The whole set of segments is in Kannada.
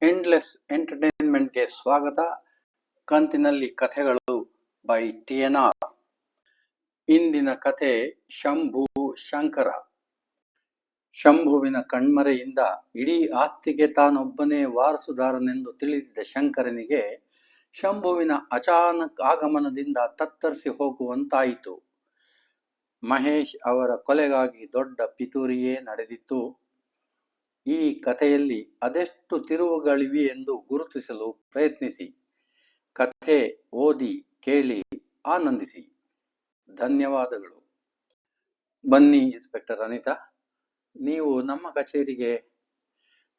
ಎಂಡ್ಲೆಸ್ ಎಂಟರ್ಟೈನ್ಮೆಂಟ್ಗೆ ಸ್ವಾಗತ. ಕಂತಿನಲ್ಲಿ ಕಥೆಗಳು ಬೈ TNR. ಇಂದಿನ ಕಥೆ ಶಂಭು ಶಂಕರ. ಶಂಭುವಿನ ಕಣ್ಮರೆಯಿಂದ ಇಡೀ ಆಸ್ತಿಗೆ ತಾನೊಬ್ಬನೇ ವಾರಸುದಾರನೆಂದು ತಿಳಿದಿದ್ದ ಶಂಕರನಿಗೆ ಶಂಭುವಿನ ಅಚಾನಕ್ ಆಗಮನದಿಂದ ತತ್ತರಿಸಿ ಹೋಗುವಂತಾಯಿತು. ಮಹೇಶ್ ಅವರ ಕೊಲೆಗಾಗಿ ದೊಡ್ಡ ಪಿತೂರಿಯೇ ನಡೆದಿತ್ತು. ಈ ಕಥೆಯಲ್ಲಿ ಅದೆಷ್ಟು ತಿರುವುಗಳಿವೆಯೆಂದು ಗುರುತಿಸಲು ಪ್ರಯತ್ನಿಸಿ. ಕಥೆ ಓದಿ, ಕೇಳಿ, ಆನಂದಿಸಿ. ಧನ್ಯವಾದಗಳು. ಬನ್ನಿ ಇನ್ಸ್ಪೆಕ್ಟರ್ ಅನಿತಾ, ನೀವು ನಮ್ಮ ಕಚೇರಿಗೆ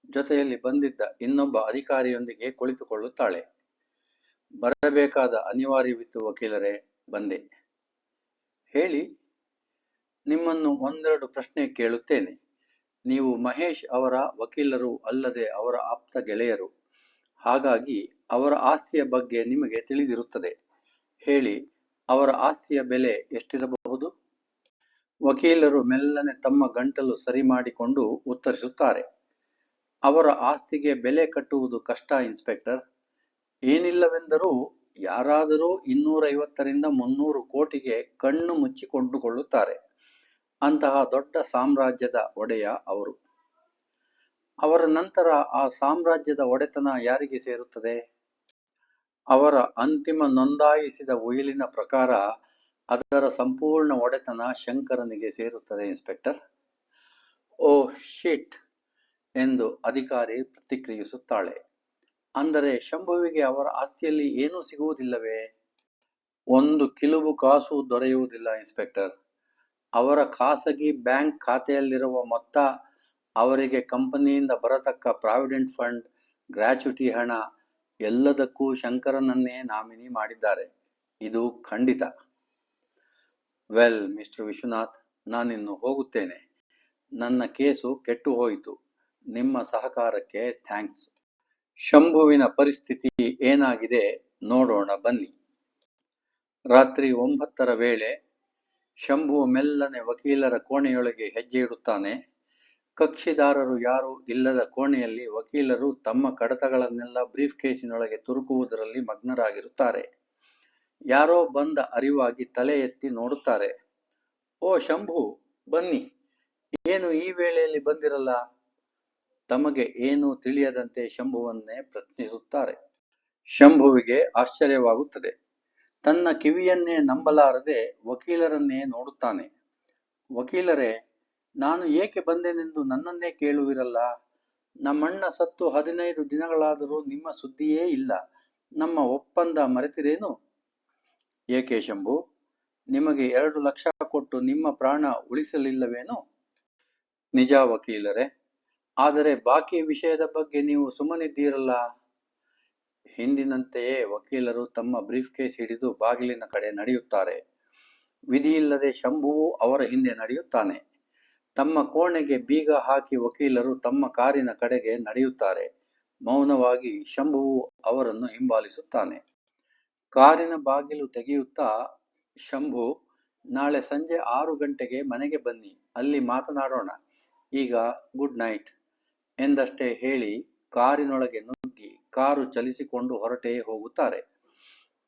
ಜೊತೆಯಲ್ಲಿ ಬಂದಿದ್ದ ಇನ್ನೊಬ್ಬ ಅಧಿಕಾರಿಯೊಂದಿಗೆ ಕುಳಿತುಕೊಳ್ಳುತ್ತಾಳೆ. ಬರಬೇಕಾದ ಅನಿವಾರ್ಯವಿತ್ತು ವಕೀಲರೇ, ಬಂದೆ. ಹೇಳಿ, ನಿಮ್ಮನ್ನು ಒಂದೆರಡು ಪ್ರಶ್ನೆ ಕೇಳುತ್ತೇನೆ. ನೀವು ಮಹೇಶ್ ಅವರ ವಕೀಲರು ಅಲ್ಲದೆ ಅವರ ಆಪ್ತ ಗೆಳೆಯರು. ಹಾಗಾಗಿ ಅವರ ಆಸ್ತಿಯ ಬಗ್ಗೆ ನಿಮಗೆ ತಿಳಿದಿರುತ್ತದೆ. ಹೇಳಿ, ಅವರ ಆಸ್ತಿಯ ಬೆಲೆ ಎಷ್ಟಿರಬಹುದು? ವಕೀಲರು ಮೆಲ್ಲನೆ ತಮ್ಮ ಗಂಟಲು ಸರಿ ಮಾಡಿಕೊಂಡು ಉತ್ತರಿಸುತ್ತಾರೆ. ಅವರ ಆಸ್ತಿಗೆ ಬೆಲೆ ಕಟ್ಟುವುದು ಕಷ್ಟ ಇನ್ಸ್ಪೆಕ್ಟರ್. ಏನಿಲ್ಲವೆಂದರೂ ಯಾರಾದರೂ 250ರಿಂದ 300 ಕೋಟಿಗೆ ಕಣ್ಣು ಮುಚ್ಚಿ ಕೊಂಡುಕೊಳ್ಳುತ್ತಾರೆ. ಅಂತಹ ದೊಡ್ಡ ಸಾಮ್ರಾಜ್ಯದ ಒಡೆಯ ಅವರು. ಅವರ ನಂತರ ಆ ಸಾಮ್ರಾಜ್ಯದ ಒಡೆತನ ಯಾರಿಗೆ ಸೇರುತ್ತದೆ? ಅವರ ಅಂತಿಮ ನೋಂದಾಯಿಸಿದ ಉಯಿಲಿನ ಪ್ರಕಾರ ಅದರ ಸಂಪೂರ್ಣ ಒಡೆತನ ಶಂಕರನಿಗೆ ಸೇರುತ್ತದೆ ಇನ್ಸ್ಪೆಕ್ಟರ್. ಓಹ್ ಶಿಟ್ ಎಂದು ಅಧಿಕಾರಿ ಪ್ರತಿಕ್ರಿಯಿಸುತ್ತಾಳೆ. ಅಂದರೆ ಶಂಭುವಿಗೆ ಅವರ ಆಸ್ತಿಯಲ್ಲಿ ಏನೂ ಸಿಗುವುದಿಲ್ಲವೇ? ಒಂದು ಕಿಲುಬು ಕಾಸು ದೊರೆಯುವುದಿಲ್ಲ ಇನ್ಸ್ಪೆಕ್ಟರ್. ಅವರ ಖಾಸಗಿ ಬ್ಯಾಂಕ್ ಖಾತೆಯಲ್ಲಿರುವ ಮೊತ್ತ, ಅವರಿಗೆ ಕಂಪನಿಯಿಂದ ಬರತಕ್ಕ ಪ್ರಾವಿಡೆಂಟ್ ಫಂಡ್, ಗ್ರ್ಯಾಚ್ಯುಟಿ ಹಣ ಎಲ್ಲದಕ್ಕೂ ಶಂಕರನನ್ನೇ ನಾಮಿನಿ ಮಾಡಿದ್ದಾರೆ. ಇದು ಖಂಡಿತ. ವೆಲ್ ಮಿಸ್ಟರ್ ವಿಶ್ವನಾಥ್, ನಾನಿನ್ನು ಹೋಗುತ್ತೇನೆ. ನನ್ನ ಕೇಸು ಕೆಟ್ಟು ಹೋಯಿತು. ನಿಮ್ಮ ಸಹಕಾರಕ್ಕೆ ಥ್ಯಾಂಕ್ಸ್. ಶಂಭುವಿನ ಪರಿಸ್ಥಿತಿ ಏನಾಗಿದೆ ನೋಡೋಣ ಬನ್ನಿ. ರಾತ್ರಿ 9ರ ವೇಳೆ ಶಂಭು ಮೆಲ್ಲನೆ ವಕೀಲರ ಕೋಣೆಯೊಳಗೆ ಹೆಜ್ಜೆ ಇಡುತ್ತಾನೆ. ಕಕ್ಷಿದಾರರು ಯಾರೂ ಇಲ್ಲದ ಕೋಣೆಯಲ್ಲಿ ವಕೀಲರು ತಮ್ಮ ಕಡತಗಳನ್ನೆಲ್ಲ ಬ್ರೀಫ್ ಕೇಸಿನೊಳಗೆ ತುರುಕುವುದರಲ್ಲಿ ಮಗ್ನರಾಗಿರುತ್ತಾರೆ. ಯಾರೋ ಬಂದ ಅರಿವಾಗಿ ತಲೆ ಎತ್ತಿ ನೋಡುತ್ತಾರೆ. ಓ ಶಂಭು, ಬನ್ನಿ. ಏನು ಈ ವೇಳೆಯಲ್ಲಿ ಬಂದಿರಲ್ಲ? ತಮಗೆ ಏನೂ ತಿಳಿಯದಂತೆ ಶಂಭುವನ್ನೇ ಪ್ರಶ್ನಿಸುತ್ತಾರೆ. ಶಂಭುವಿಗೆ ಆಶ್ಚರ್ಯವಾಗುತ್ತದೆ. ತನ್ನ ಕಿವಿಯನ್ನೇ ನಂಬಲಾರದೆ ವಕೀಲರನ್ನೇ ನೋಡುತ್ತಾನೆ. ವಕೀಲರೇ, ನಾನು ಏಕೆ ಬಂದೆನೆಂದು ನನ್ನನ್ನೇ ಕೇಳುವಿರಲ್ಲ? ನಮ್ಮಣ್ಣ ಸತ್ತು 15 ದಿನಗಳಾದರೂ ನಿಮ್ಮ ಸುದ್ದಿಯೇ ಇಲ್ಲ. ನಮ್ಮ ಒಪ್ಪಂದ ಮರೆತಿರೇನು? ಏಕೆ ಶಂಭು, ನಿಮಗೆ 2 ಲಕ್ಷ ಕೊಟ್ಟು ನಿಮ್ಮ ಪ್ರಾಣ ಉಳಿಸಲಿಲ್ಲವೇನು? ನಿಜ ವಕೀಲರೇ, ಆದರೆ ಬಾಕಿ ವಿಷಯದ ಬಗ್ಗೆ ನೀವು ಸುಮ್ಮನಿದ್ದೀರಲ್ಲ? ಹಿಂದಿನಂತೆಯೇ ವಕೀಲರು ತಮ್ಮ ಬ್ರೀಫ್ ಕೇಸ್ ಹಿಡಿದು ಬಾಗಿಲಿನ ಕಡೆ ನಡೆಯುತ್ತಾರೆ. ವಿಧಿಯಿಲ್ಲದೆ ಶಂಭುವು ಅವರ ಹಿಂದೆ ನಡೆಯುತ್ತಾನೆ. ತಮ್ಮ ಕೋಣೆಗೆ ಬೀಗ ಹಾಕಿ ವಕೀಲರು ತಮ್ಮ ಕಾರಿನ ಕಡೆಗೆ ನಡೆಯುತ್ತಾರೆ. ಮೌನವಾಗಿ ಶಂಭುವು ಅವರನ್ನು ಹಿಂಬಾಲಿಸುತ್ತಾನೆ. ಕಾರಿನ ಬಾಗಿಲು ತೆಗೆಯುತ್ತಾ ಶಂಭು, ನಾಳೆ ಸಂಜೆ 6 ಗಂಟೆಗೆ ಮನೆಗೆ ಬನ್ನಿ, ಅಲ್ಲಿ ಮಾತನಾಡೋಣ. ಈಗ ಗುಡ್ ನೈಟ್ ಎಂದಷ್ಟೇ ಹೇಳಿ ಕಾರಿನೊಳಗೆ ನುಗ್ಗಿ ಕಾರು ಚಲಿಸಿಕೊಂಡು ಹೊರಟೇ ಹೋಗುತ್ತಾರೆ.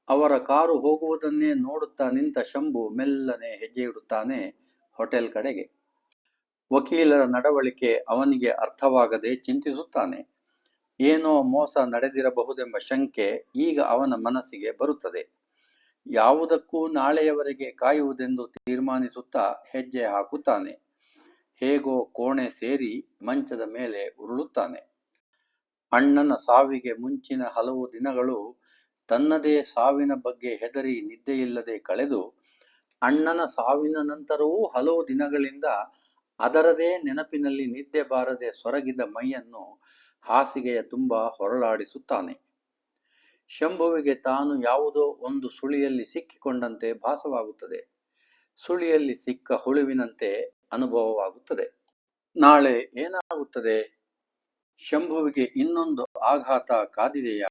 ಅವರ ಕಾರು ಹೋಗುವುದನ್ನೇ ನೋಡುತ್ತಾ ನಿಂತ ಶಂಭು ಮೆಲ್ಲನೆ ಹೆಜ್ಜೆ ಇಡುತ್ತಾನೆ ಹೋಟೆಲ್ ಕಡೆಗೆ. ವಕೀಲರ ನಡವಳಿಕೆ ಅವನಿಗೆ ಅರ್ಥವಾಗದೆ ಚಿಂತಿಸುತ್ತಾನೆ. ಏನೋ ಮೋಸ ನಡೆದಿರಬಹುದೆಂಬ ಶಂಕೆ ಈಗ ಅವನ ಮನಸ್ಸಿಗೆ ಬರುತ್ತದೆ. ಯಾವುದಕ್ಕೂ ನಾಳೆಯವರೆಗೆ ಕಾಯುವುದೆಂದು ತೀರ್ಮಾನಿಸುತ್ತಾ ಹೆಜ್ಜೆ ಹಾಕುತ್ತಾನೆ. ಹೇಗೋ ಕೋಣೆ ಸೇರಿ ಮಂಚದ ಮೇಲೆ ಉರುಳುತ್ತಾನೆ. ಅಣ್ಣನ ಸಾವಿಗೆ ಮುಂಚಿನ ಹಲವು ದಿನಗಳು ತನ್ನದೇ ಸಾವಿನ ಬಗ್ಗೆ ಹೆದರಿ ನಿದ್ದೆಯಿಲ್ಲದೆ ಕಳೆದು, ಅಣ್ಣನ ಸಾವಿನ ನಂತರವೂ ಹಲವು ದಿನಗಳಿಂದ ಅದರದೇ ನೆನಪಿನಲ್ಲಿ ನಿದ್ದೆ ಬಾರದೆ ಸೊರಗಿದ ಮೈಯನ್ನು ಹಾಸಿಗೆಯ ತುಂಬ ಹೊರಳಾಡಿಸುತ್ತಾನೆ. ಶಂಭುವಿಗೆ ತಾನು ಯಾವುದೋ ಒಂದು ಸುಳಿಯಲ್ಲಿ ಸಿಕ್ಕಿಕೊಂಡಂತೆ ಭಾಸವಾಗುತ್ತದೆ. ಸುಳಿಯಲ್ಲಿ ಸಿಕ್ಕ ಹುಳುವಿನಂತೆ ಅನುಭವವಾಗುತ್ತದೆ. ನಾಳೆ ಏನಾಗುತ್ತದೆ? ಶಂಭುವಿಗೆ ಇನ್ನೊಂದು ಆಘಾತ ಕಾದಿದೆಯಾ?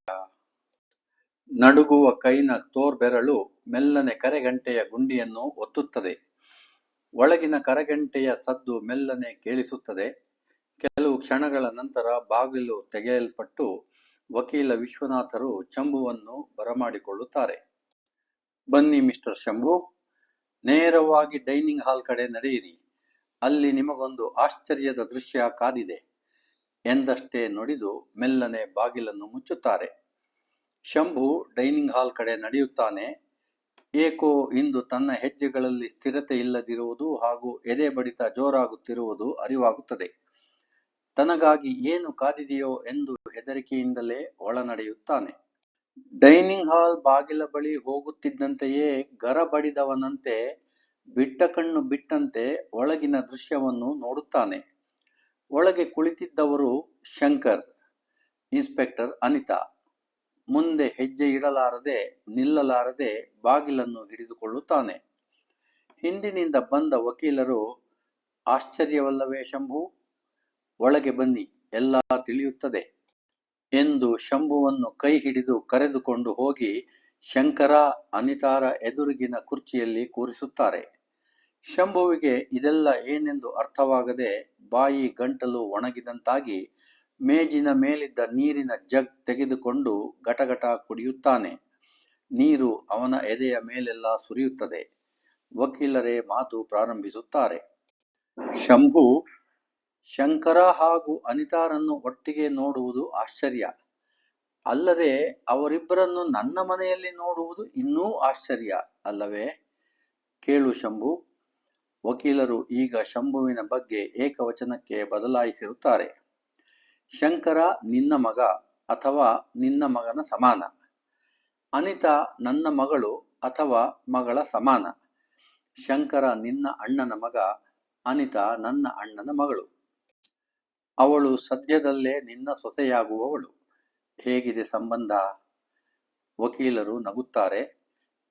ನಡುಗುವ ಕೈನ ತೋರ್ಬೆರಳು ಮೆಲ್ಲನೆ ಕರೆಗಂಟೆಯ ಗುಂಡಿಯನ್ನು ಒತ್ತುತ್ತದೆ. ಒಳಗಿನ ಕರೆಗಂಟೆಯ ಸದ್ದು ಮೆಲ್ಲನೆ ಕೇಳಿಸುತ್ತದೆ. ಕೆಲವು ಕ್ಷಣಗಳ ನಂತರ ಬಾಗಿಲು ತೆಗೆಯಲ್ಪಟ್ಟು ವಕೀಲ ವಿಶ್ವನಾಥರು ಶಂಭುವನ್ನು ಬರಮಾಡಿಕೊಳ್ಳುತ್ತಾರೆ. ಬನ್ನಿ ಮಿಸ್ಟರ್ ಶಂಭು, ನೇರವಾಗಿ ಡೈನಿಂಗ್ ಹಾಲ್ ಕಡೆ ನಡೆಯಿರಿ. ಅಲ್ಲಿ ನಿಮಗೊಂದು ಆಶ್ಚರ್ಯದ ದೃಶ್ಯ ಕಾದಿದೆ ಎಂದಷ್ಟೇ ನುಡಿದು ಮೆಲ್ಲನೆ ಬಾಗಿಲನ್ನು ಮುಚ್ಚುತ್ತಾರೆ. ಶಂಭು ಡೈನಿಂಗ್ ಹಾಲ್ ಕಡೆ ನಡೆಯುತ್ತಾನೆ. ಏಕೋ ಇಂದು ತನ್ನ ಹೆಜ್ಜೆಗಳಲ್ಲಿ ಸ್ಥಿರತೆ ಇಲ್ಲದಿರುವುದು ಹಾಗೂ ಎದೆ ಬಡಿತ ಜೋರಾಗುತ್ತಿರುವುದು ಅರಿವಾಗುತ್ತದೆ. ತನಗಾಗಿ ಏನು ಕಾದಿದೆಯೋ ಎಂದು ಹೆದರಿಕೆಯಿಂದಲೇ ಒಳನಡೆಯುತ್ತಾನೆ. ಡೈನಿಂಗ್ ಹಾಲ್ ಬಾಗಿಲ ಬಳಿ ಹೋಗುತ್ತಿದ್ದಂತೆಯೇ ಗರಬಡಿದವನಂತೆ ಬಿಟ್ಟ ಕಣ್ಣು ಬಿಟ್ಟಂತೆ ಒಳಗಿನ ದೃಶ್ಯವನ್ನು ನೋಡುತ್ತಾನೆ. ಒಳಗೆ ಕುಳಿತಿದ್ದವರು ಶಂಕರ್, ಇನ್ಸ್ಪೆಕ್ಟರ್ ಅನಿತಾ. ಮುಂದೆ ಹೆಜ್ಜೆ ಇಡಲಾರದೆ ನಿಲ್ಲಲಾರದೆ ಬಾಗಿಲನ್ನು ಹಿಡಿದುಕೊಳ್ಳುತ್ತಾನೆ. ಹಿಂದಿನಿಂದ ಬಂದ ವಕೀಲರು, ಆಶ್ಚರ್ಯವಲ್ಲವೇ ಶಂಭು, ಒಳಗೆ ಬನ್ನಿ, ಎಲ್ಲ ತಿಳಿಯುತ್ತದೆ ಎಂದು ಶಂಭುವನ್ನು ಕೈ ಹಿಡಿದು ಕರೆದುಕೊಂಡು ಹೋಗಿ ಶಂಕರ, ಅನಿತಾರ ಎದುರಿಗಿನ ಕುರ್ಚಿಯಲ್ಲಿ ಕೂರಿಸುತ್ತಾರೆ. ಶಂಭುವಿಗೆ ಇದೆಲ್ಲ ಏನೆಂದು ಅರ್ಥವಾಗದೆ ಬಾಯಿ ಗಂಟಲು ಒಣಗಿದಂತಾಗಿ ಮೇಜಿನ ಮೇಲಿದ್ದ ನೀರಿನ ಜಗ್ ತೆಗೆದುಕೊಂಡು ಗಟಗಟ ಕುಡಿಯುತ್ತಾನೆ. ನೀರು ಅವನ ಎದೆಯ ಮೇಲೆಲ್ಲ ಸುರಿಯುತ್ತದೆ. ವಕೀಲರೇ ಮಾತು ಪ್ರಾರಂಭಿಸುತ್ತಾರೆ. ಶಂಭು, ಶಂಕರ ಹಾಗೂ ಅನಿತಾರನ್ನು ಒಟ್ಟಿಗೆ ನೋಡುವುದು ಆಶ್ಚರ್ಯ. ಅಲ್ಲದೆ ಅವರಿಬ್ಬರನ್ನು ನನ್ನ ಮನೆಯಲ್ಲಿ ನೋಡುವುದು ಇನ್ನೂ ಆಶ್ಚರ್ಯ ಅಲ್ಲವೇ? ಕೇಳು ಶಂಭು. ವಕೀಲರು ಈಗ ಶಂಭುವಿನ ಬಗ್ಗೆ ಏಕವಚನಕ್ಕೆ ಬದಲಾಯಿಸಿರುತ್ತಾರೆ. ಶಂಕರ ನಿನ್ನ ಮಗ ಅಥವಾ ನಿನ್ನ ಮಗನ ಸಮಾನ. ಅನಿತಾ ನನ್ನ ಮಗಳು ಅಥವಾ ಮಗಳ ಸಮಾನ. ಶಂಕರ ನಿನ್ನ ಅಣ್ಣನ ಮಗ, ಅನಿತಾ ನನ್ನ ಅಣ್ಣನ ಮಗಳು. ಅವಳು ಸದ್ಯದಲ್ಲೇ ನಿನ್ನ ಸೊಸೆಯಾಗುವವಳು. ಹೇಗಿದೆ ಸಂಬಂಧ? ವಕೀಲರು ನಗುತ್ತಾರೆ.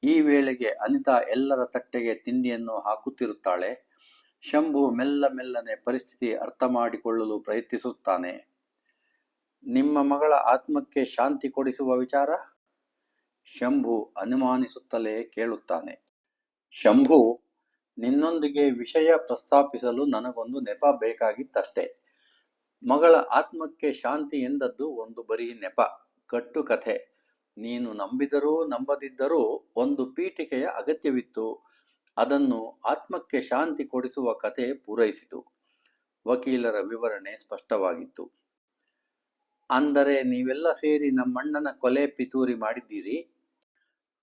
ಈ ವೇಳೆಗೆ ಅನಿತಾ ಎಲ್ಲರ ತಟ್ಟೆಗೆ ತಿಂಡಿಯನ್ನು ಹಾಕುತ್ತಿರುತ್ತಾಳೆ. ಶಂಭು ಮೆಲ್ಲ ಮೆಲ್ಲನೆ ಪರಿಸ್ಥಿತಿ ಅರ್ಥ ಮಾಡಿಕೊಳ್ಳಲು ಪ್ರಯತ್ನಿಸುತ್ತಾನೆ. ನಿಮ್ಮ ಮಗಳ ಆತ್ಮಕ್ಕೆ ಶಾಂತಿ ಕೊಡಿಸುವ ವಿಚಾರ? ಶಂಭು ಅನುಮಾನಿಸುತ್ತಲೇ ಕೇಳುತ್ತಾನೆ. ಶಂಭು, ನಿನ್ನೊಂದಿಗೆ ವಿಷಯ ಪ್ರಸ್ತಾಪಿಸಲು ನನಗೊಂದು ನೆಪ ಬೇಕಾಗಿತ್ತಷ್ಟೇ. ಮಗಳ ಆತ್ಮಕ್ಕೆ ಶಾಂತಿ ಎಂದದ್ದು ಒಂದು ಬರೀ ನೆಪ, ಕಟ್ಟು ಕಥೆ. ನೀನು ನಂಬಿದರೂ ನಂಬದಿದ್ದರೂ ಒಂದು ಪೀಠಿಕೆಯ ಅಗತ್ಯವಿತ್ತು. ಅದನ್ನು ಆತ್ಮಕ್ಕೆ ಶಾಂತಿ ಕೊಡಿಸುವ ಕಥೆ ಪೂರೈಸಿತು. ವಕೀಲರ ವಿವರಣೆ ಸ್ಪಷ್ಟವಾಗಿತ್ತು. ಅಂದರೆ ನೀವೆಲ್ಲ ಸೇರಿ ನಮ್ಮಣ್ಣನ ಕೊಲೆ ಪಿತೂರಿ ಮಾಡಿದ್ದೀರಿ?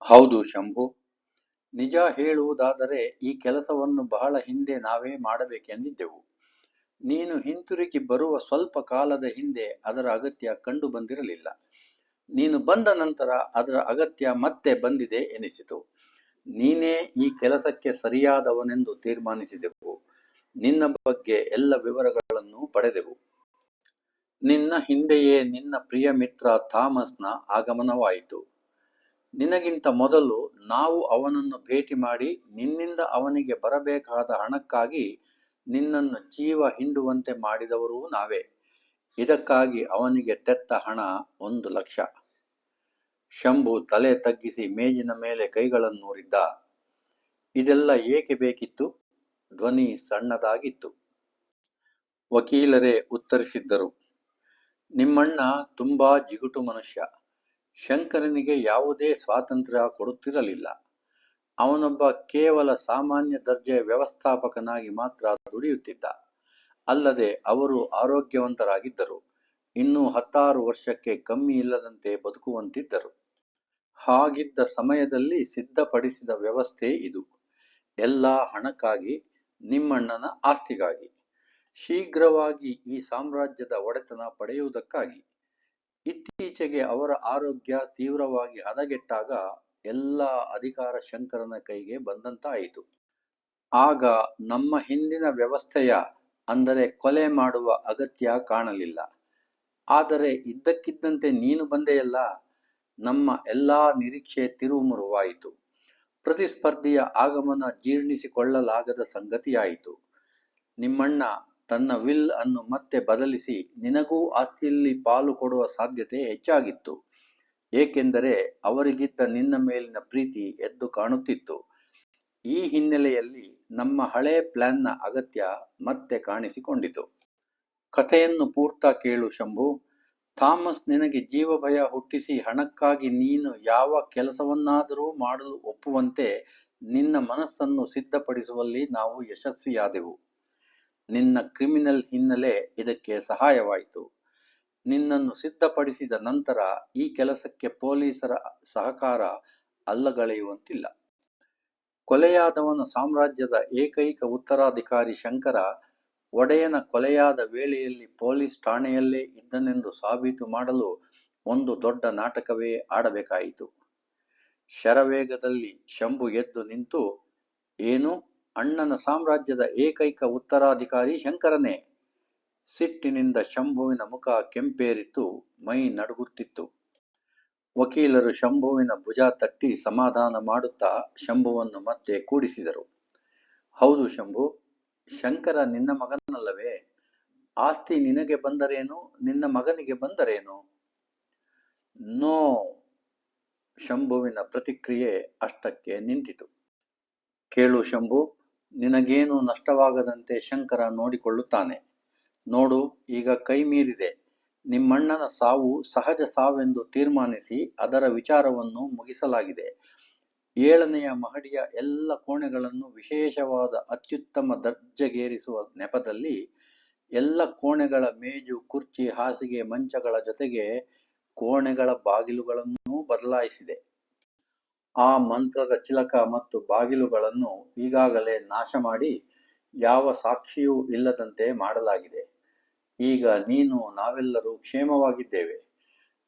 ಹೌದು ಶಂಭು. ನಿಜ ಹೇಳುವುದಾದರೆ ಈ ಕೆಲಸವನ್ನು ಬಹಳ ಹಿಂದೆ ನಾವೇ ಮಾಡಬೇಕೆಂದಿದ್ದೆವು. ನೀನು ಹಿಂತಿರುಗಿ ಬರುವ ಸ್ವಲ್ಪ ಕಾಲದ ಹಿಂದೆ ಅದರ ಅಗತ್ಯ ಕಂಡು ಬಂದಿರಲಿಲ್ಲ. ನೀನು ಬಂದ ನಂತರ ಅದರ ಅಗತ್ಯ ಮತ್ತೆ ಬಂದಿದೆ ಎನಿಸಿತು. ನೀನೇ ಈ ಕೆಲಸಕ್ಕೆ ಸರಿಯಾದವನೆಂದು ತೀರ್ಮಾನಿಸಿದೆವು. ನಿನ್ನ ಬಗ್ಗೆ ಎಲ್ಲ ವಿವರಗಳನ್ನು ಪಡೆದೆವು. ನಿನ್ನ ಹಿಂದೆಯೇ ನಿನ್ನ ಪ್ರಿಯ ಮಿತ್ರ ಥಾಮಸ್ನ ಆಗಮನವಾಯಿತು. ನಿನಗಿಂತ ಮೊದಲು ನಾವು ಅವನನ್ನು ಭೇಟಿ ಮಾಡಿ ನಿನ್ನಿಂದ ಅವನಿಗೆ ಬರಬೇಕಾದ ಹಣಕ್ಕಾಗಿ ನಿನ್ನನ್ನು ಜೀವ ಹಿಂಡುವಂತೆ ಮಾಡಿದವರೂ ನಾವೇ. ಇದಕ್ಕಾಗಿ ಅವನಿಗೆ ತೆತ್ತ ಹಣ 1 ಲಕ್ಷ. ಶಂಭು ತಲೆ ತಗ್ಗಿಸಿ ಮೇಜಿನ ಮೇಲೆ ಕೈಗಳನ್ನೂರಿದ್ದ. ಇದೆಲ್ಲ ಏಕೆ ಬೇಕಿತ್ತು? ಧ್ವನಿ ಸಣ್ಣದಾಗಿತ್ತು. ವಕೀಲರೇ ಉತ್ತರಿಸಿದ್ದರು. ನಿಮ್ಮಣ್ಣ ತುಂಬಾ ಜಿಗುಟು ಮನುಷ್ಯ. ಶಂಕರನಿಗೆ ಯಾವುದೇ ಸ್ವಾತಂತ್ರ್ಯ ಕೊಡುತ್ತಿರಲಿಲ್ಲ. ಅವನೊಬ್ಬ ಕೇವಲ ಸಾಮಾನ್ಯ ದರ್ಜೆಯ ವ್ಯವಸ್ಥಾಪಕನಾಗಿ ಮಾತ್ರ ದುಡಿಯುತ್ತಿದ್ದ. ಅಲ್ಲದೆ ಅವರು ಆರೋಗ್ಯವಂತರಾಗಿದ್ದರು. ಇನ್ನೂ 16 ವರ್ಷಕ್ಕೆ ಕಮ್ಮಿ ಇಲ್ಲದಂತೆ ಬದುಕುವಂತಿದ್ದರು. ಹಾಗಿದ್ದ ಸಮಯದಲ್ಲಿ ಸಿದ್ಧಪಡಿಸಿದ ವ್ಯವಸ್ಥೆ ಇದು. ಎಲ್ಲ ಹಣಕ್ಕಾಗಿ, ನಿಮ್ಮಣ್ಣನ ಆಸ್ತಿಗಾಗಿ, ಶೀಘ್ರವಾಗಿ ಈ ಸಾಮ್ರಾಜ್ಯದ ಒಡೆತನ ಪಡೆಯುವುದಕ್ಕಾಗಿ. ಇತ್ತೀಚೆಗೆ ಅವರ ಆರೋಗ್ಯ ತೀವ್ರವಾಗಿ ಹದಗೆಟ್ಟಾಗ ಎಲ್ಲ ಅಧಿಕಾರ ಶಂಕರನ ಕೈಗೆ ಬಂದಂತಾಯಿತು. ಆಗ ನಮ್ಮ ಹಿಂದಿನ ವ್ಯವಸ್ಥೆಯ, ಅಂದರೆ ಕೊಲೆ ಮಾಡುವ ಅಗತ್ಯ ಕಾಣಲಿಲ್ಲ. ಆದರೆ ಇದ್ದಕ್ಕಿದ್ದಂತೆ ನೀನು ಬಂದೆಯಲ್ಲ, ನಮ್ಮ ಎಲ್ಲಾ ನಿರೀಕ್ಷೆ ತಿರುವುಮುರುವಾಯಿತು. ಪ್ರತಿಸ್ಪರ್ಧಿಯ ಆಗಮನ ಜೀರ್ಣಿಸಿಕೊಳ್ಳಲಾಗದ ಸಂಗತಿಯಾಯಿತು. ನಿಮ್ಮಣ್ಣ ತನ್ನ ವಿಲ್ ಅನ್ನು ಮತ್ತೆ ಬದಲಿಸಿ ನಿನಗೂ ಆಸ್ತಿಯಲ್ಲಿ ಪಾಲು ಕೊಡುವ ಸಾಧ್ಯತೆ ಹೆಚ್ಚಾಗಿತ್ತು. ಏಕೆಂದರೆ ಅವರಿಗಿದ್ದ ನಿನ್ನ ಮೇಲಿನ ಪ್ರೀತಿ ಎದ್ದು ಕಾಣುತ್ತಿತ್ತು. ಈ ಹಿನ್ನೆಲೆಯಲ್ಲಿ ನಮ್ಮ ಹಳೆ ಪ್ಲಾನ್ನ ಅಗತ್ಯ ಮತ್ತೆ ಕಾಣಿಸಿಕೊಂಡಿತು. ಕಥೆಯನ್ನು ಪೂರ್ತ ಕೇಳು ಶಂಭು. ಥಾಮಸ್ ನಿನಗೆ ಜೀವಭಯ ಹುಟ್ಟಿಸಿ ಹಣಕ್ಕಾಗಿ ನೀನು ಯಾವ ಕೆಲಸವನ್ನಾದರೂ ಮಾಡಲು ಒಪ್ಪುವಂತೆ ನಿನ್ನ ಮನಸ್ಸನ್ನು ಸಿದ್ಧಪಡಿಸುವಲ್ಲಿ ನಾವು ಯಶಸ್ವಿಯಾದೆವು. ನಿನ್ನ ಕ್ರಿಮಿನಲ್ ಹಿನ್ನೆಲೆ ಇದಕ್ಕೆ ಸಹಾಯವಾಯಿತು. ನಿನ್ನನ್ನು ಸಿದ್ಧಪಡಿಸಿದ ನಂತರ ಈ ಕೆಲಸಕ್ಕೆ ಪೊಲೀಸರ ಸಹಕಾರ ಅಲ್ಲಗಳೆಯುವಂತಿಲ್ಲ. ಕೊಲೆಯಾದವನ ಸಾಮ್ರಾಜ್ಯದ ಏಕೈಕ ಉತ್ತರಾಧಿಕಾರಿ ಶಂಕರ ಒಡೆಯನ ಕೊಲೆಯಾದ ವೇಳೆಯಲ್ಲಿ ಪೊಲೀಸ್ ಠಾಣೆಯಲ್ಲೇ ಇದ್ದನೆಂದು ಸಾಬೀತು ಮಾಡಲು ಒಂದು ದೊಡ್ಡ ನಾಟಕವೇ ಆಡಬೇಕಾಯಿತು. ಶರವೇಗದಲ್ಲಿ ಶಂಭು ಎದ್ದು ನಿಂತು, ಏನು, ಅಣ್ಣನ ಸಾಮ್ರಾಜ್ಯದ ಏಕೈಕ ಉತ್ತರಾಧಿಕಾರಿ ಶಂಕರನೇ? ಸಿಟ್ಟಿನಿಂದ ಶಂಭುವಿನ ಮುಖ ಕೆಂಪೇರಿತ್ತು, ಮೈ ನಡುಗುತ್ತಿತ್ತು. ವಕೀಲರು ಶಂಭುವಿನ ಭುಜ ತಟ್ಟಿ ಸಮಾಧಾನ ಮಾಡುತ್ತಾ ಶಂಭುವನ್ನು ಮತ್ತೆ ಕೂಡಿಸಿದರು. ಹೌದು ಶಂಭು, ಶಂಕರ ನಿನ್ನ ಮಗನಲ್ಲವೇ? ಆಸ್ತಿ ನಿನಗೆ ಬಂದರೇನು, ನಿನ್ನ ಮಗನಿಗೆ ಬಂದರೇನು? ನೋ. ಶಂಭುವಿನ ಪ್ರತಿಕ್ರಿಯೆ ಅಷ್ಟಕ್ಕೆ ನಿಂತಿತು. ಕೇಳು ಶಂಭು, ನಿನಗೇನು ನಷ್ಟವಾಗದಂತೆ ಶಂಕರ ನೋಡಿಕೊಳ್ಳುತ್ತಾನೆ. ನೋಡು, ಈಗ ಕೈ ಮೀರಿದೆ. ನಿಮ್ಮಣ್ಣನ ಸಾವು ಸಹಜ ಸಾವೆಂದು ತೀರ್ಮಾನಿಸಿ ಅದರ ವಿಚಾರವನ್ನು ಮುಗಿಸಲಾಗಿದೆ. 7ನೆಯ ಮಹಡಿಯ ಎಲ್ಲ ಕೋಣೆಗಳನ್ನು ವಿಶೇಷವಾದ ಅತ್ಯುತ್ತಮ ದರ್ಜೆಗೇರಿಸುವ ನೆಪದಲ್ಲಿ ಎಲ್ಲ ಕೋಣೆಗಳ ಮೇಜು, ಕುರ್ಚಿ, ಹಾಸಿಗೆ, ಮಂಚಗಳ ಜೊತೆಗೆ ಕೋಣೆಗಳ ಬಾಗಿಲುಗಳನ್ನೂ ಬದಲಾಯಿಸಿದೆ. ಆ ಮಂತ್ರದ ಚಿಲಕ ಮತ್ತು ಬಾಗಿಲುಗಳನ್ನು ಈಗಾಗಲೇ ನಾಶ ಮಾಡಿ ಯಾವ ಸಾಕ್ಷಿಯೂ ಇಲ್ಲದಂತೆ ಮಾಡಲಾಗಿದೆ. ಈಗ ನೀನು, ನಾವೆಲ್ಲರೂ ಕ್ಷೇಮವಾಗಿದ್ದೇವೆ.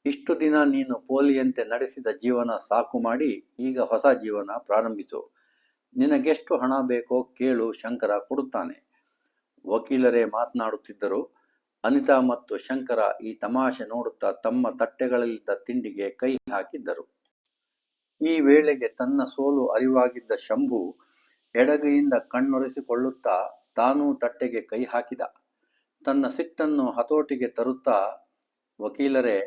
ಇಷ್ಟು ದಿನ ನೀನು ಪೋಲಿಯಂತೆ ನಡೆಸಿದ ಜೀವನ ಸಾಕು ಮಾಡಿ ಈಗ ಹೊಸ ಜೀವನ ಪ್ರಾರಂಭಿಸು. ನಿನಗೆಷ್ಟು ಹಣ ಬೇಕೋ ಕೇಳು, ಶಂಕರ ಕೊಡುತ್ತಾನೆ. ವಕೀಲರೇ ಮಾತನಾಡುತ್ತಿದ್ದರು. ಅನಿತಾ ಮತ್ತು ಶಂಕರ ಈ ತಮಾಷೆ ನೋಡುತ್ತಾ ತಮ್ಮ ತಟ್ಟೆಗಳಲ್ಲಿದ್ದ ತಿಂಡಿಗೆ ಕೈ ಹಾಕಿದ್ದರು. ಈ ವೇಳೆಗೆ ತನ್ನ ಸೋಲು ಅರಿವಾಗಿದ್ದ ಶಂಭು ಎಡಗೈಯಿಂದ ಕಣ್ಣೊರೆಸಿಕೊಳ್ಳುತ್ತಾ ತಾನೂ ತಟ್ಟೆಗೆ ಕೈ ಹಾಕಿದ. ತನ್ನ ಸಿಟ್ಟನ್ನು ಹತೋಟಿಗೆ ತರುತ್ತಾ, ವಕೀಲರೇ,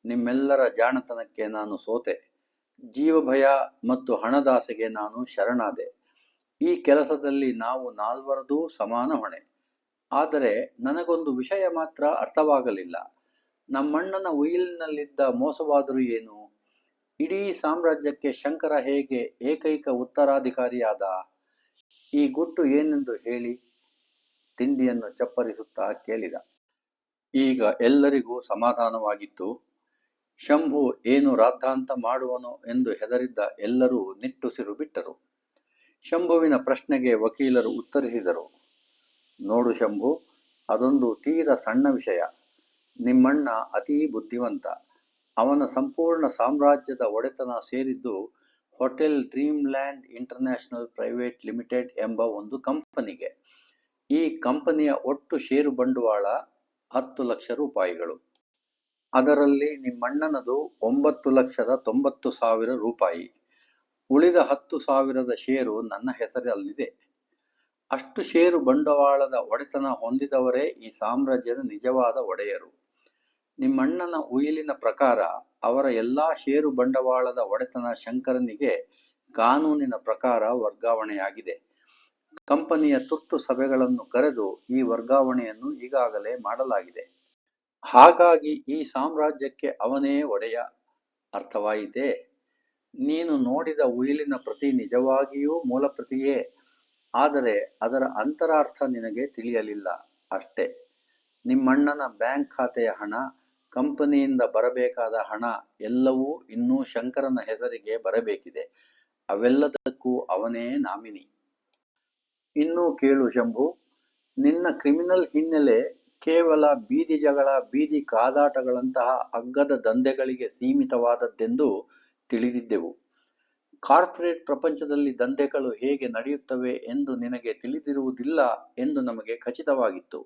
ನಿಮ್ಮೆಲ್ಲರ ಜಾಣತನಕ್ಕೆ ನಾನು ಸೋತೆ. ಜೀವಭಯ ಮತ್ತು ಹಣದಾಸೆಗೆ ನಾನು ಶರಣಾದೆ. ಈ ಕೆಲಸದಲ್ಲಿ ನಾವು ನಾಲ್ವರದೂ ಸಮಾನ ಹೊಣೆ. ಆದರೆ ನನಗೊಂದು ವಿಷಯ ಮಾತ್ರ ಅರ್ಥವಾಗಲಿಲ್ಲ. ನಮ್ಮಣ್ಣನ ಉಯಿಲಿನಲ್ಲಿದ್ದ ಮೋಸವಾದರೂ ಏನು? ಇಡೀ ಸಾಮ್ರಾಜ್ಯಕ್ಕೆ ಶಂಕರ ಹೇಗೆ ಏಕೈಕ ಉತ್ತರಾಧಿಕಾರಿಯಾದ? ಈ ಗುಟ್ಟು ಏನೆಂದು ಹೇಳಿ? ತಿಂಡಿಯನ್ನು ಚಪ್ಪರಿಸುತ್ತಾ ಕೇಳಿದ. ಈಗ ಎಲ್ಲರಿಗೂ ಸಮಾಧಾನವಾಗಿತ್ತು. ಶಂಭು ಏನು ರಾದ್ಧಾಂತ ಮಾಡುವನೋ ಎಂದು ಹೆದರಿದ್ದ ಎಲ್ಲರೂ ನಿಟ್ಟುಸಿರು ಬಿಟ್ಟರು. ಶಂಭುವಿನ ಪ್ರಶ್ನೆಗೆ ವಕೀಲರು ಉತ್ತರಿಸಿದರು. ನೋಡು ಶಂಭು, ಅದೊಂದು ತೀರ ಸಣ್ಣ ವಿಷಯ. ನಿಮ್ಮಣ್ಣ ಅತೀ ಬುದ್ಧಿವಂತ. ಅವನ ಸಂಪೂರ್ಣ ಸಾಮ್ರಾಜ್ಯದ ಒಡೆತನ ಸೇರಿದ್ದು ಹೋಟೆಲ್ ಡ್ರೀಮ್ಲ್ಯಾಂಡ್ ಇಂಟರ್ನ್ಯಾಷನಲ್ ಪ್ರೈವೇಟ್ ಲಿಮಿಟೆಡ್ ಎಂಬ ಒಂದು ಕಂಪನಿಗೆ. ಈ ಕಂಪನಿಯ ಒಟ್ಟು ಷೇರು ಬಂಡವಾಳ 10 ಲಕ್ಷ ರೂಪಾಯಿಗಳು. ಅದರಲ್ಲಿ ನಿಮ್ಮಣ್ಣನದು 9,90,000 ರೂಪಾಯಿ. ಉಳಿದ 10,000 ಷೇರು ನನ್ನ ಹೆಸರಲ್ಲಿದೆ. ಅಷ್ಟು ಷೇರು ಬಂಡವಾಳದ ಒಡೆತನ ಹೊಂದಿದವರೇ ಈ ಸಾಮ್ರಾಜ್ಯದ ನಿಜವಾದ ಒಡೆಯರು. ನಿಮ್ಮಣ್ಣನ ಉಯಿಲಿನ ಪ್ರಕಾರ ಅವರ ಎಲ್ಲಾ ಷೇರು ಬಂಡವಾಳದ ಒಡೆತನ ಶಂಕರನಿಗೆ ಕಾನೂನಿನ ಪ್ರಕಾರ ವರ್ಗಾವಣೆಯಾಗಿದೆ. ಕಂಪನಿಯ ತುರ್ತು ಸಭೆಗಳನ್ನು ಕರೆದು ಈ ವರ್ಗಾವಣೆಯನ್ನು ಈಗಾಗಲೇ ಮಾಡಲಾಗಿದೆ. ಹಾಗಾಗಿ ಈ ಸಾಮ್ರಾಜ್ಯಕ್ಕೆ ಅವನೇ ಒಡೆಯ. ಅರ್ಥವಾಯಿತೇ? ನೀನು ನೋಡಿದ ಉಯಿಲಿನ ಪ್ರತಿ ನಿಜವಾಗಿಯೂ ಮೂಲಪ್ರತಿಯೇ. ಆದರೆ ಅದರ ಅಂತರಾರ್ಥ ನಿನಗೆ ತಿಳಿಯಲಿಲ್ಲ ಅಷ್ಟೇ. ನಿಮ್ಮಣ್ಣನ ಬ್ಯಾಂಕ್ ಖಾತೆಯ ಹಣ, ಕಂಪನಿಯಿಂದ ಬರಬೇಕಾದ ಹಣ ಎಲ್ಲವೂ ಇನ್ನೂ ಶಂಕರನ ಹೆಸರಿಗೆ ಬರಬೇಕಿದೆ. ಅವೆಲ್ಲದಕ್ಕೂ ಅವನೇ ನಾಮಿನಿ. ಇನ್ನೂ ಕೇಳು ಶಂಭು, ನಿನ್ನ ಕ್ರಿಮಿನಲ್ ಹಿನ್ನೆಲೆ ಕೇವಲ ಬೀದಿ ಜಗಳ, ಬೀದಿ ಕಾದಾಟಗಳಂತಹ ಅಗ್ಗದ ದಂಧೆಗಳಿಗೆ ಸೀಮಿತವಾದದ್ದೆಂದು ತಿಳಿದಿದ್ದೆವು. ಕಾರ್ಪೊರೇಟ್ ಪ್ರಪಂಚದಲ್ಲಿ ದಂಧೆಗಳು ಹೇಗೆ ನಡೆಯುತ್ತವೆ ಎಂದು ನಿನಗೆ ತಿಳಿದಿರುವುದಿಲ್ಲ ಎಂದು ನಮಗೆ ಖಚಿತವಾಗಿತ್ತು.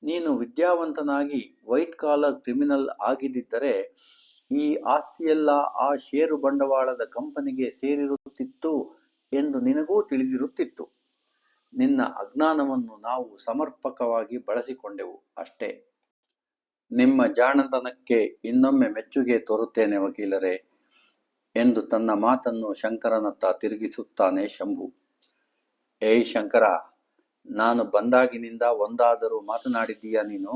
ನೀನು ವಿದ್ಯಾವಂತನಾಗಿ ವೈಟ್ ಕಾಲರ್ ಕ್ರಿಮಿನಲ್ ಆಗಿದ್ದರೆ ಈ ಆಸ್ತಿಯೆಲ್ಲ ಆ ಷೇರು ಬಂಡವಾಳದ ಕಂಪನಿಗೆ ಸೇರಿರುತ್ತಿತ್ತು ಎಂದು ನಿನಗೂ ತಿಳಿದಿರುತ್ತಿತ್ತು. ನಿನ್ನ ಅಜ್ಞಾನವನ್ನು ನಾವು ಸಮರ್ಪಕವಾಗಿ ಬಳಸಿಕೊಂಡೆವು ಅಷ್ಟೇ. ನಿಮ್ಮ ಜಾಣತನಕ್ಕೆ ಇನ್ನೊಮ್ಮೆ ಮೆಚ್ಚುಗೆ ತೋರುತ್ತೇನೆ ವಕೀಲರೇ ಎಂದು ತನ್ನ ಮಾತನ್ನು ಶಂಕರನತ್ತ ತಿರುಗಿಸುತ್ತಾನೆ ಶಂಭು. ಏಯ್ ಶಂಕರ, ನಾನು ಬಂದಾಗಿನಿಂದ ಒಂದಾದರೂ ಮಾತನಾಡಿದ್ದೀಯಾ ನೀನು?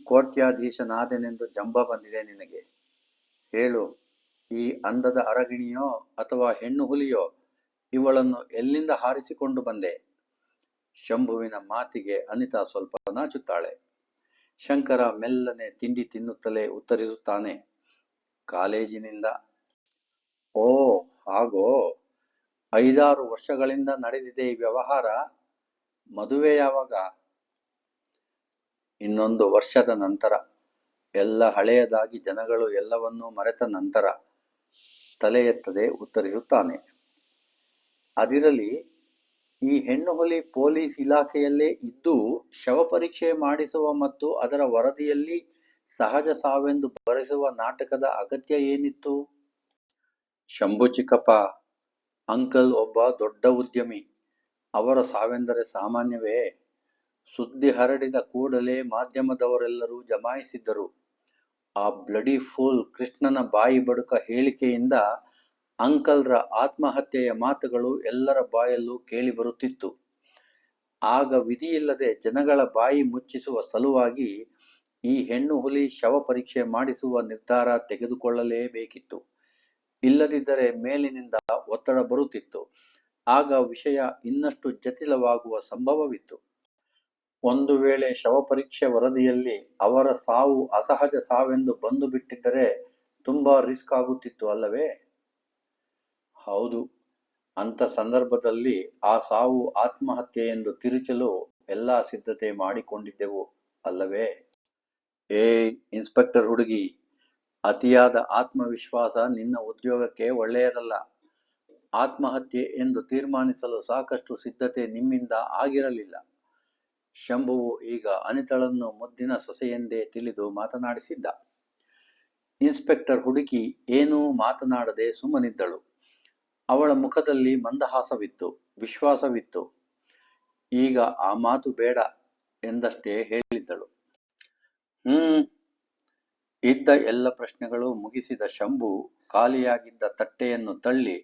ಕೋಟ್ಯಾಧೀಶನಾದೆನೆಂದು ಜಂಬ ಬಂದಿದೆ ನಿನಗೆ. ಹೇಳು, ಈ ಅಂದದ ಅರಗಿಣಿಯೋ ಅಥವಾ ಹೆಣ್ಣು ಹುಲಿಯೋ, ಇವಳನ್ನು ಎಲ್ಲಿಂದ ಹಾರಿಸಿಕೊಂಡು ಬಂದೆ? ಶಂಭುವಿನ ಮಾತಿಗೆ ಅನಿತಾ ಸ್ವಲ್ಪ ನಾಚುತ್ತಾಳೆ. ಶಂಕರ ಮೆಲ್ಲನೆ ತಿಂಡಿ ತಿನ್ನುತ್ತಲೇ ಉತ್ತರಿಸುತ್ತಾನೆ, ಕಾಲೇಜಿನಿಂದ. ಓ, ಹಾಗೋ. 5-6 ವರ್ಷಗಳಿಂದ ನಡೆದಿದೆ ಈ ವ್ಯವಹಾರ. ಮದುವೆ ಯಾವಾಗ? ಇನ್ನೊಂದು ವರ್ಷದ ನಂತರ. ಎಲ್ಲ ಹಳೆಯದಾಗಿ ಜನಗಳು ಎಲ್ಲವನ್ನೂ ಮರೆತ ನಂತರ. ತಲೆ ಎತ್ತದೆ ಉತ್ತರಿಸುತ್ತಾನೆ. ಅದಿರಲಿ, ಈ ಹೆಣ್ಣು ಹುಲಿ ಪೊಲೀಸ್ ಇಲಾಖೆಯಲ್ಲೇ ಇದ್ದು ಶವಪರೀಕ್ಷೆ ಮಾಡಿಸುವ ಮತ್ತು ಅದರ ವರದಿಯಲ್ಲಿ ಸಹಜ ಸಾವೆಂದು ಬರೆಸುವ ನಾಟಕದ ಅಗತ್ಯ ಏನಿತ್ತು? ಶಂಭು ಚಿಕ್ಕಪ್ಪ, ಅಂಕಲ್ ಒಬ್ಬ ದೊಡ್ಡ ಉದ್ಯಮಿ. ಅವರ ಸಾವೆಂದರೆ ಸಾಮಾನ್ಯವೇ? ಸುದ್ದಿ ಹರಡಿದ ಕೂಡಲೇ ಮಾಧ್ಯಮದವರೆಲ್ಲರೂ ಜಮಾಯಿಸಿದ್ದರು. ಆ ಬ್ಲಡಿ ಫೂಲ್ ಕೃಷ್ಣನ ಬಾಯಿ ಬಡುಕ ಹೇಳಿಕೆಯಿಂದ ಅಂಕಲ್ರ ಆತ್ಮಹತ್ಯೆಯ ಮಾತುಗಳು ಎಲ್ಲರ ಬಾಯಲ್ಲೂ ಕೇಳಿಬರುತ್ತಿತ್ತು. ಆಗ ವಿಧಿಯಿಲ್ಲದೆ ಜನಗಳ ಬಾಯಿ ಮುಚ್ಚಿಸುವ ಸಲುವಾಗಿ ಈ ಹೆಣ್ಣು ಹುಲಿ ಶವ ಪರೀಕ್ಷೆ ಮಾಡಿಸುವ ನಿರ್ಧಾರ ತೆಗೆದುಕೊಳ್ಳಲೇಬೇಕಿತ್ತು. ಇಲ್ಲದಿದ್ದರೆ ಮೇಲಿನಿಂದ ಒತ್ತಡ ಬರುತ್ತಿತ್ತು. ಆಗ ವಿಷಯ ಇನ್ನಷ್ಟು ಜಟಿಲವಾಗುವ ಸಂಭವವಿತ್ತು. ಒಂದು ವೇಳೆ ಶವಪರೀಕ್ಷೆ ವರದಿಯಲ್ಲಿ ಅವರ ಸಾವು ಅಸಹಜ ಸಾವೆಂದು ಬಂದು ಬಿಟ್ಟಿದ್ದರೆ ತುಂಬಾ ರಿಸ್ಕ್ ಆಗುತ್ತಿತ್ತು ಅಲ್ಲವೇ? ಹೌದು. ಅಂಥ ಸಂದರ್ಭದಲ್ಲಿ ಆ ಸಾವು ಆತ್ಮಹತ್ಯೆ ಎಂದು ತಿರುಚಲು ಎಲ್ಲ ಸಿದ್ಧತೆ ಮಾಡಿಕೊಂಡಿದ್ದೆವು ಅಲ್ಲವೇ? ಇನ್ಸ್ಪೆಕ್ಟರ್ ಹುಡುಗಿ, ಅತಿಯಾದ ಆತ್ಮವಿಶ್ವಾಸ ನಿನ್ನ ಉದ್ಯೋಗಕ್ಕೆ ಒಳ್ಳೆಯದಲ್ಲ. ಆತ್ಮಹತ್ಯೆ ಎಂದು ತೀರ್ಮಾನಿಸಲು ಸಾಕಷ್ಟು ಸಿದ್ಧತೆ ನಿಮ್ಮಿಂದ ಆಗಿರಲಿಲ್ಲ. ಶಂಭುವು ಈಗ ಅನಿತಳನ್ನು ಮುದ್ದಿನ ಸೊಸೆಯೆಂದೇ ತಿಳಿದು ಮಾತನಾಡಿಸಿದ್ದ. ಇನ್ಸ್ಪೆಕ್ಟರ್ ಹುಡುಗಿ ಏನೂ ಮಾತನಾಡದೆ ಸುಮ್ಮನಿದ್ದಳು. ಅವಳ ಮುಖದಲ್ಲಿ ಮಂದಹಾಸವಿತ್ತು, ವಿಶ್ವಾಸವಿತ್ತು. ಈಗ ಆ ಮಾತು ಬೇಡ ಎಂದಷ್ಟೇ ಹೇಳಿದ್ದಳು. ಇದ್ದ ಎಲ್ಲ ಪ್ರಶ್ನೆಗಳು ಮುಗಿಸಿದ ಶಂಭು ಖಾಲಿಯಾಗಿದ್ದ ತಟ್ಟೆಯನ್ನು ತಳ್ಳಿ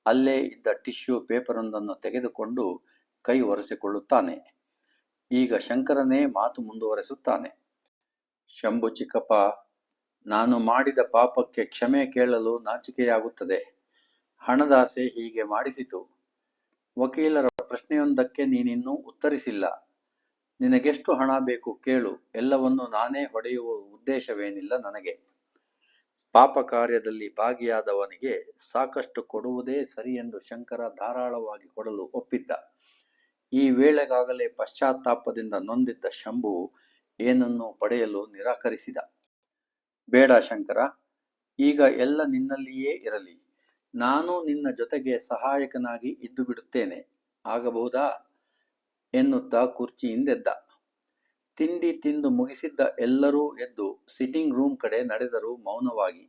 ಅಲ್ಲೇ ಇದ್ದ ಟಿಶ್ಯೂ ಪೇಪರೊಂದನ್ನು ತೆಗೆದುಕೊಂಡು ಕೈ ಒರೆಸಿಕೊಳ್ಳುತ್ತಾನೆ. ಈಗ ಶಂಕರನೇ ಮಾತು ಮುಂದುವರೆಸುತ್ತಾನೆ. ಶಂಭು ಚಿಕ್ಕಪ್ಪ, ನಾನು ಮಾಡಿದ ಪಾಪಕ್ಕೆ ಕ್ಷಮೆ ಕೇಳಲು ನಾಚಿಕೆಯಾಗುತ್ತದೆ. ಹಣದಾಸೆ ಹೀಗೆ ಮಾಡಿಸಿತು. ವಕೀಲರ ಪ್ರಶ್ನೆಯೊಂದಕ್ಕೆ ನೀನಿನ್ನೂ ಉತ್ತರಿಸಿಲ್ಲ. ನಿನಗೆಷ್ಟು ಹಣ ಬೇಕು ಕೇಳು, ಎಲ್ಲವನ್ನು ನಾನೇ ಹೊಡೆಯುವ ಉದ್ದೇಶವೇನಿಲ್ಲ ನನಗೆ. ಪಾಪ ಕಾರ್ಯದಲ್ಲಿ ಭಾಗಿಯಾದವನಿಗೆ ಸಾಕಷ್ಟು ಕೊಡುವುದೇ ಸರಿ ಎಂದು ಶಂಕರ ಧಾರಾಳವಾಗಿ ಕೊಡಲು ಒಪ್ಪಿದ್ದ. ಈ ವೇಳೆಗಾಗಲೇ ಪಶ್ಚಾತ್ತಾಪದಿಂದ ನೊಂದಿದ್ದ ಶಂಭು ಏನನ್ನೂ ಪಡೆಯಲು ನಿರಾಕರಿಸಿದ. ಬೇಡ ಶಂಕರ, ಈಗ ಎಲ್ಲ ನಿನ್ನಲ್ಲಿಯೇ ಇರಲಿ. ನಾನು ನಿನ್ನ ಜೊತೆಗೆ ಸಹಾಯಕನಾಗಿ ಇದ್ದು ಬಿಡುತ್ತೇನೆ, ಆಗಬಹುದಾ ಎನ್ನುತ್ತಾ ಕುರ್ಚಿಯಿಂದೆದ್ದ. ತಿಂಡಿ ತಿಂದು ಮುಗಿಸಿದ್ದ ಎಲ್ಲರೂ ಎದ್ದು ಸಿಟ್ಟಿಂಗ್ ರೂಮ್ ಕಡೆ ನಡೆದರು ಮೌನವಾಗಿ.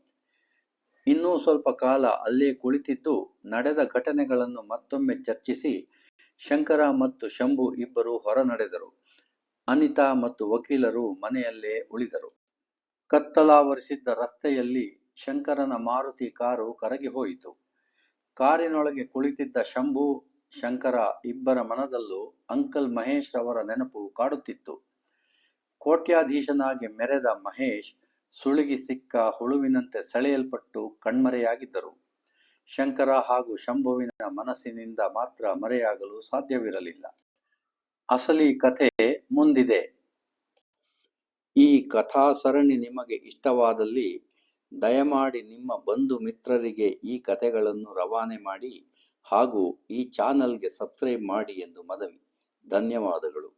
ಇನ್ನೂ ಸ್ವಲ್ಪ ಕಾಲ ಅಲ್ಲೇ ಕುಳಿತಿದ್ದು ನಡೆದ ಘಟನೆಗಳನ್ನು ಮತ್ತೊಮ್ಮೆ ಚರ್ಚಿಸಿ ಶಂಕರ ಮತ್ತು ಶಂಭು ಇಬ್ಬರು ಹೊರ ನಡೆದರು. ಅನಿತಾ ಮತ್ತು ವಕೀಲರು ಮನೆಯಲ್ಲೇ ಉಳಿದರು. ಕತ್ತಲಾವರಿಸಿದ್ದ ರಸ್ತೆಯಲ್ಲಿ ಶಂಕರನ ಮಾರುತಿ ಕಾರು ಕರಗಿ ಹೋಯಿತು. ಕಾರಿನೊಳಗೆ ಕುಳಿತಿದ್ದ ಶಂಭು, ಶಂಕರ ಇಬ್ಬರ ಮನದಲ್ಲೂ ಅಂಕಲ್ ಮಹೇಶ್ ರವರ ನೆನಪು ಕಾಡುತ್ತಿತ್ತು. ಕೋಟ್ಯಾಧೀಶನಾಗಿ ಮೆರೆದ ಮಹೇಶ್ ಸುಳಿಗಿ ಸಿಕ್ಕ ಹುಳುವಿನಂತೆ ಸೆಳೆಯಲ್ಪಟ್ಟು ಕಣ್ಮರೆಯಾಗಿದ್ದರು. ಶಂಕರ ಹಾಗೂ ಶಂಭುವಿನ ಮನಸ್ಸಿನಿಂದ ಮಾತ್ರ ಮರೆಯಾಗಲು ಸಾಧ್ಯವಿರಲಿಲ್ಲ. ಅಸಲಿ ಕಥೆ ಮುಂದಿದೆ. ಈ ಕಥಾ ಸರಣಿ ನಿಮಗೆ ಇಷ್ಟವಾದಲ್ಲಿ ದಯಮಾಡಿ ನಿಮ್ಮ ಬಂಧು ಮಿತ್ರರಿಗೆ ಈ ಕಥೆಗಳನ್ನು ರವಾನೆ ಮಾಡಿ ಹಾಗೂ ಈ ಚಾನಲ್ಗೆ ಸಬ್ಸ್ಕ್ರೈಬ್ ಮಾಡಿ ಎಂದು ಮನವಿ. ಧನ್ಯವಾದಗಳು.